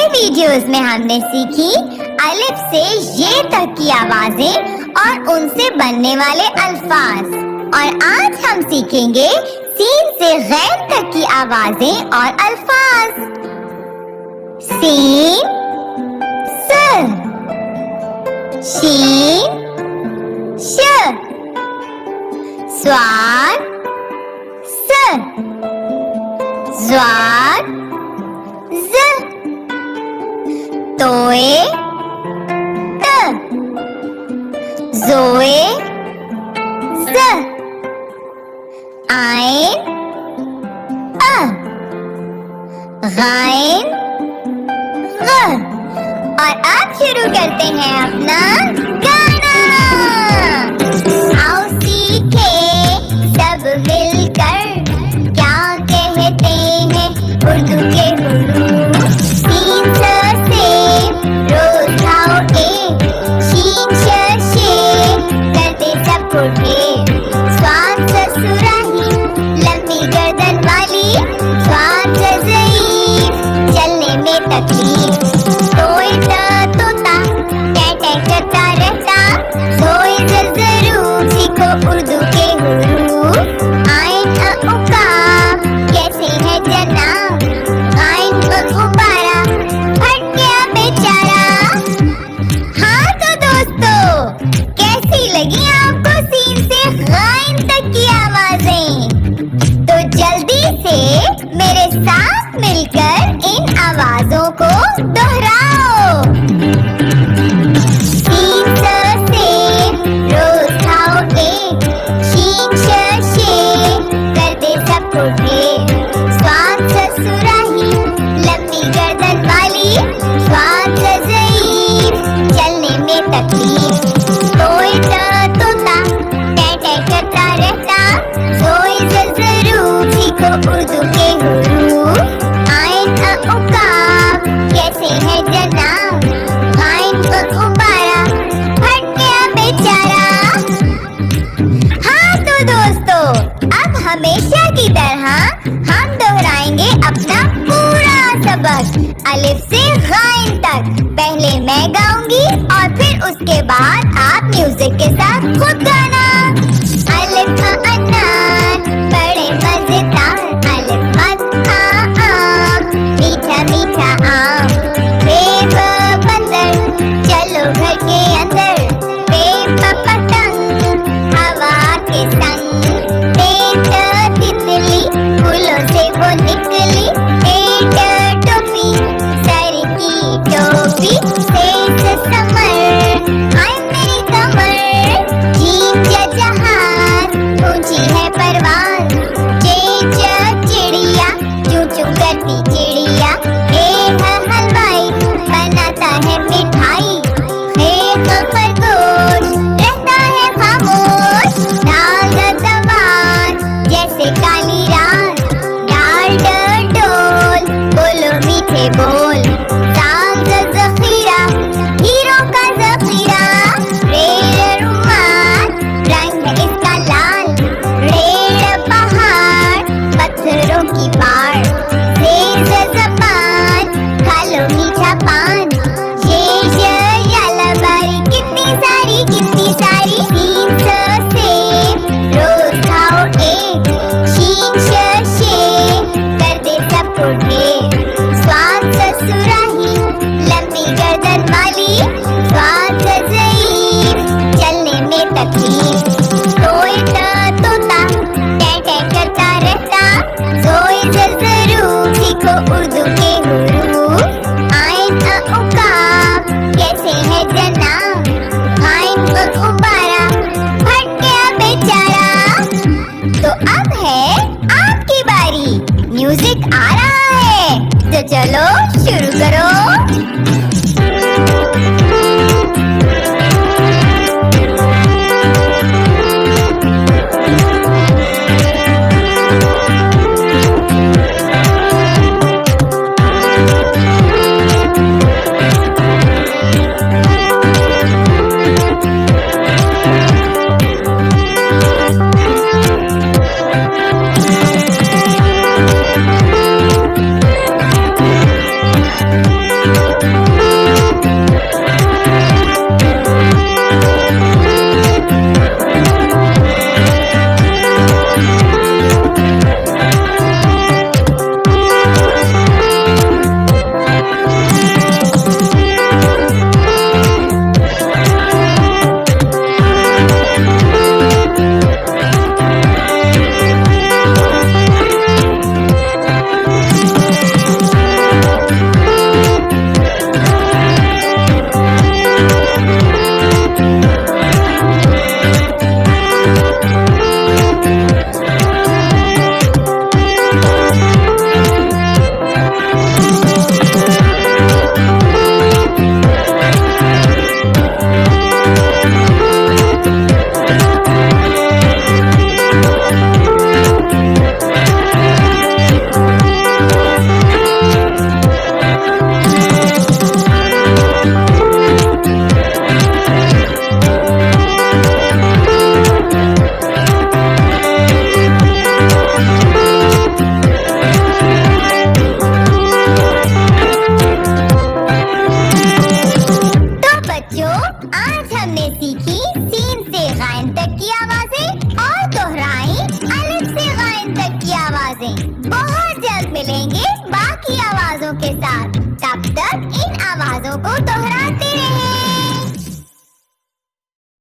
Videos में हमने सीखी अलिफ से ये तक की आवाजें और उनसे बनने वाले अल्फाज। और आज हम सीखेंगे सीन से गैन तक की आवाजें और अल्फाज। सीन स, शीन श, स्वार स, ज़्वार ज़, तोए त, ज़ोए ज़, आइन अ, गाइन ग। और अब शुरू करते हैं अपना गाना। आओ सीखे सब मिलकर क्या कहते हैं उर्दू के हुरूफ। सीन स से रोज खाओ एक, शीन श शे करते सब उठे, स्वाद स सुराही लंबी गर्दन वाली, स्वाद स ज़ईफ चलने में तकलीफ, तोए त तोता टै टै करता रहता, ज़ोए ज़ ज़रूर सीखो उर्दू के हुरूफ। आइन अ उकाब कैसे है जनाब, आइन अ गुब्बारा फट गया बेचारा। हाँ तो दोस्तों, कैसी लगी आपको सीन से गाइन तक की आवाजें? तो जल्दी से मेरे साथ मिलकर इन आवाजों को दोहराओ। सीन स से रोज खाओ एक, शीन श शे करते सब उठे, स्वाद स सुराही लंबी गर्दन वाली, स्वाद स ज़ईफ चलने में तकलीफ, तोए त तोता टै टै करता रहता, ज़ोए ज़ ज़रूर सीखो उर्दू के हुरूफ। आइन अ उकाब कैसे है जनाब, आइन अ गुब्बारा फट गया बेचारा। हाँ तो दोस्तों, अब हमेशा की तरह हम दोहराएंगे अपना पूरा सबक अलिफ से गाइन तक। पहले मैं गाऊंगी और फिर उसके बाद आप म्यूजिक के साथ खुद गाना। अलिफ अ अनार बड़े मजेदार, अलिफ मत आम मीठा मीठा आम, बे ब बंदर चलो घर के अंदर, बे प पतंग हवा के संग, बे त तितली फूलों से वो निकली, बे ट टोपी सर की टोपी, से स समर हाय मेरी कमर, जीन ज जहाज ऊंची है परवाज, जे च चिड़िया चू चू करती चिड़िया, ए ह हलवाई बनाता है मिठाई, हे ह खरगोश रहता है खामोश, डाल द दवान जैसे काली रात, डाल ड डोल बोलो मीठे बोल, साग द ज़ख़ीरा हीरो का ज़ख़ीरा, रेड़ रुमाल रंग है इसका लाल, रेड़ पहाड़ पत्थरों की पार, तेज ज़बान खा लो मीठा पान, ये याला बारी कितनी सारी कितनी सारी। सीन स से रोज खाओ एक, शीन श शे करते सब उठे, स्वाद स सुराही लंबी गर्दन वाली, स्वाद स ज़ईफ चलने में तकलीफ, तोए त तोता टै टै करता रहता, ज़ोए ज़ ज़रूर सीखो उर्दू के हुरूफ। आइन अ उकाब कैसे है जनाब, आइन अ गुब्बारा फट गया बेचारा। तो अब है आपकी बारी, म्यूजिक आ रहा है तो चलो शुरू करो।